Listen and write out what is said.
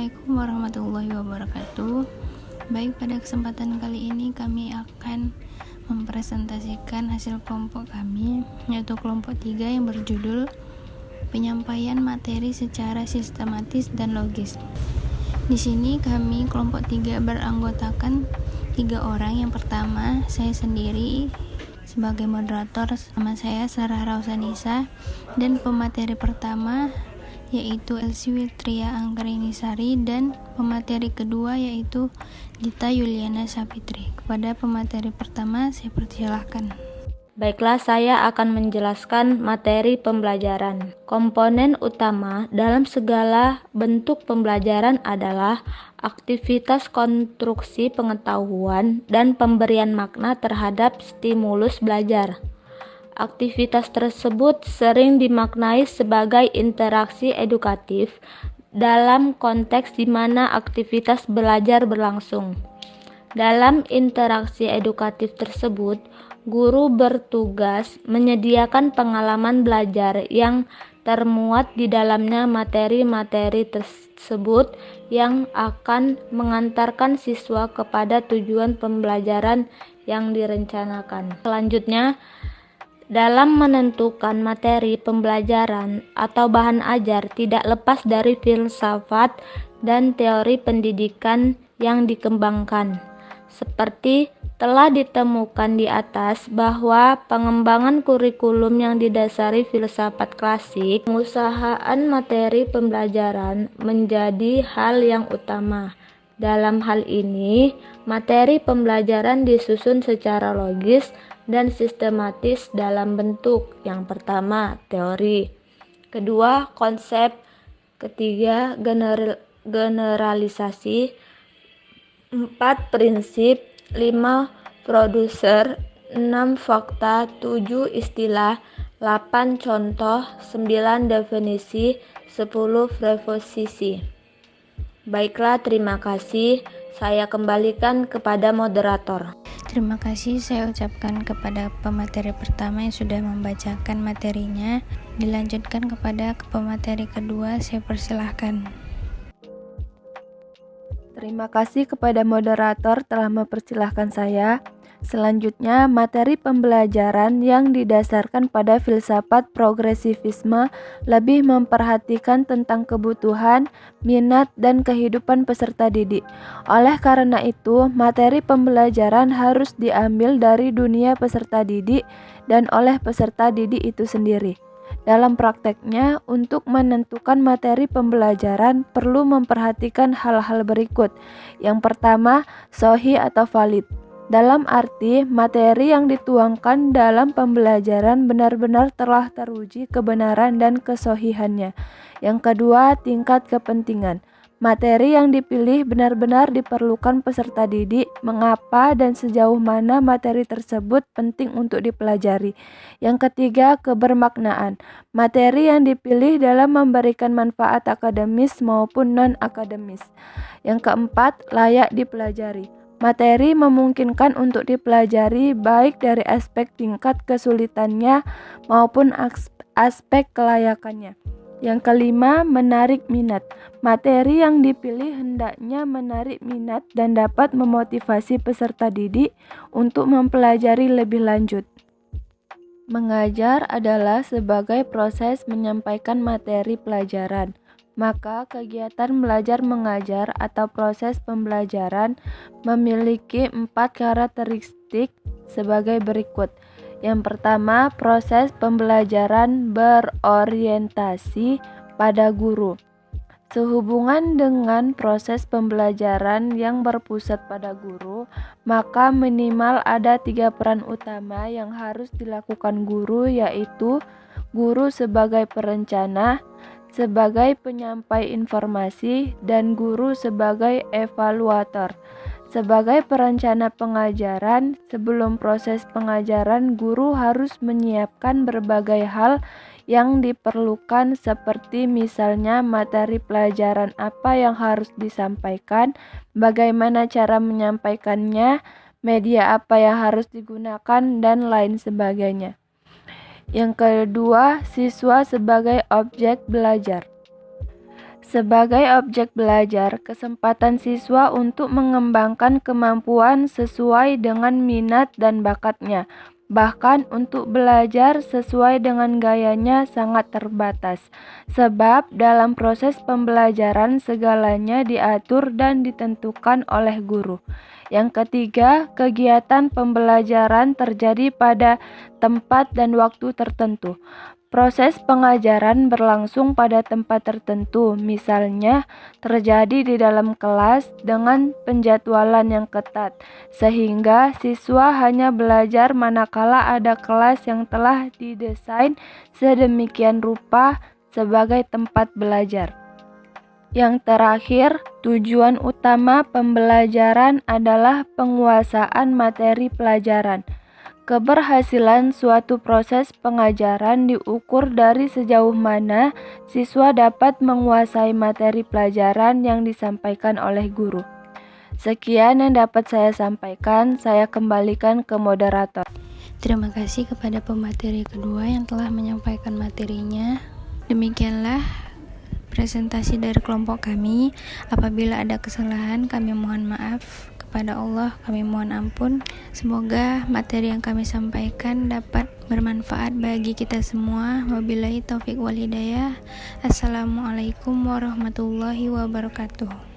Assalamualaikum warahmatullahi wabarakatuh. Baik, pada kesempatan kali ini kami akan mempresentasikan hasil kelompok kami, yaitu kelompok 3 yang berjudul penyampaian materi secara sistematis dan logis. Di sini kami kelompok 3 beranggotakan 3 orang. Yang pertama, saya sendiri sebagai moderator, nama saya Sarah Rausanisa, dan pemateri pertama yaitu Elsie Wiltria Anggarisari, dan pemateri kedua yaitu Dita Yuliana Sapitri. Kepada pemateri pertama saya persilahkan. Baiklah, saya akan menjelaskan materi pembelajaran. Komponen utama dalam segala bentuk pembelajaran adalah aktivitas konstruksi pengetahuan dan pemberian makna terhadap stimulus belajar. Aktivitas tersebut sering dimaknai sebagai interaksi edukatif dalam konteks di mana aktivitas belajar berlangsung. Dalam interaksi edukatif tersebut, guru bertugas menyediakan pengalaman belajar yang termuat di dalamnya materi-materi tersebut yang akan mengantarkan siswa kepada tujuan pembelajaran yang direncanakan. Selanjutnya, dalam menentukan materi pembelajaran atau bahan ajar tidak lepas dari filsafat dan teori pendidikan yang dikembangkan. Seperti telah ditemukan di atas bahwa pengembangan kurikulum yang didasari filsafat klasik, pengusahaan materi pembelajaran menjadi hal yang utama. Dalam hal ini, materi pembelajaran disusun secara logis dan sistematis dalam bentuk yang pertama, teori, kedua, konsep, ketiga, generalisasi, 4, prinsip, 5, produser, 6, fakta, 7, istilah, 8, contoh, 9, definisi, 10, preposisi. Baiklah, terima kasih. Saya kembalikan kepada moderator. Terima kasih saya ucapkan kepada pemateri pertama yang sudah membacakan materinya. Dilanjutkan kepada pemateri kedua, saya persilahkan. Terima kasih kepada moderator telah mempersilahkan saya. Selanjutnya, materi pembelajaran yang didasarkan pada filsafat progresivisme lebih memperhatikan tentang kebutuhan, minat, dan kehidupan peserta didik. Oleh karena itu, materi pembelajaran harus diambil dari dunia peserta didik dan oleh peserta didik itu sendiri. Dalam prakteknya, untuk menentukan materi pembelajaran perlu memperhatikan hal-hal berikut. Yang pertama, sahih atau valid. Dalam arti, materi yang dituangkan dalam pembelajaran benar-benar telah teruji kebenaran dan kesohihannya. Yang kedua, tingkat kepentingan. Materi yang dipilih benar-benar diperlukan peserta didik, mengapa dan sejauh mana materi tersebut penting untuk dipelajari. Yang ketiga, kebermaknaan. Materi yang dipilih dalam memberikan manfaat akademis maupun non-akademis. Yang keempat, layak dipelajari. Materi memungkinkan untuk dipelajari baik dari aspek tingkat kesulitannya maupun aspek kelayakannya. Yang kelima, menarik minat. Materi yang dipilih hendaknya menarik minat dan dapat memotivasi peserta didik untuk mempelajari lebih lanjut. Mengajar adalah sebagai proses menyampaikan materi pelajaran. Maka kegiatan belajar mengajar atau proses pembelajaran memiliki 4 karakteristik sebagai berikut. Yang pertama, proses pembelajaran berorientasi pada guru. Sehubungan dengan proses pembelajaran yang berpusat pada guru, maka minimal ada 3 peran utama yang harus dilakukan guru, yaitu guru sebagai perencana, sebagai penyampai informasi, dan guru sebagai evaluator. Sebagai perencana pengajaran, sebelum proses pengajaran, guru harus menyiapkan berbagai hal yang diperlukan, seperti misalnya materi pelajaran apa yang harus disampaikan, bagaimana cara menyampaikannya, media apa yang harus digunakan, dan lain sebagainya. Yang kedua, siswa sebagai objek belajar. Sebagai objek belajar, kesempatan siswa untuk mengembangkan kemampuan sesuai dengan minat dan bakatnya, bahkan untuk belajar sesuai dengan gayanya sangat terbatas, sebab dalam proses pembelajaran segalanya diatur dan ditentukan oleh guru. Yang ketiga, kegiatan pembelajaran terjadi pada tempat dan waktu tertentu. Proses pengajaran berlangsung pada tempat tertentu, misalnya terjadi di dalam kelas dengan penjadwalan yang ketat, sehingga siswa hanya belajar manakala ada kelas yang telah didesain sedemikian rupa sebagai tempat belajar. Yang terakhir, tujuan utama pembelajaran adalah penguasaan materi pelajaran. Keberhasilan suatu proses pengajaran diukur dari sejauh mana siswa dapat menguasai materi pelajaran yang disampaikan oleh guru. Sekian yang dapat saya sampaikan, saya kembalikan ke moderator. Terima kasih kepada pemateri kedua yang telah menyampaikan materinya. Demikianlah presentasi dari kelompok kami. Apabila ada kesalahan, kami mohon maaf. Kepada Allah kami mohon ampun. Semoga materi yang kami sampaikan dapat bermanfaat bagi kita semua. Wabillahi taufik wal hidayah. Assalamualaikum warahmatullahi wabarakatuh.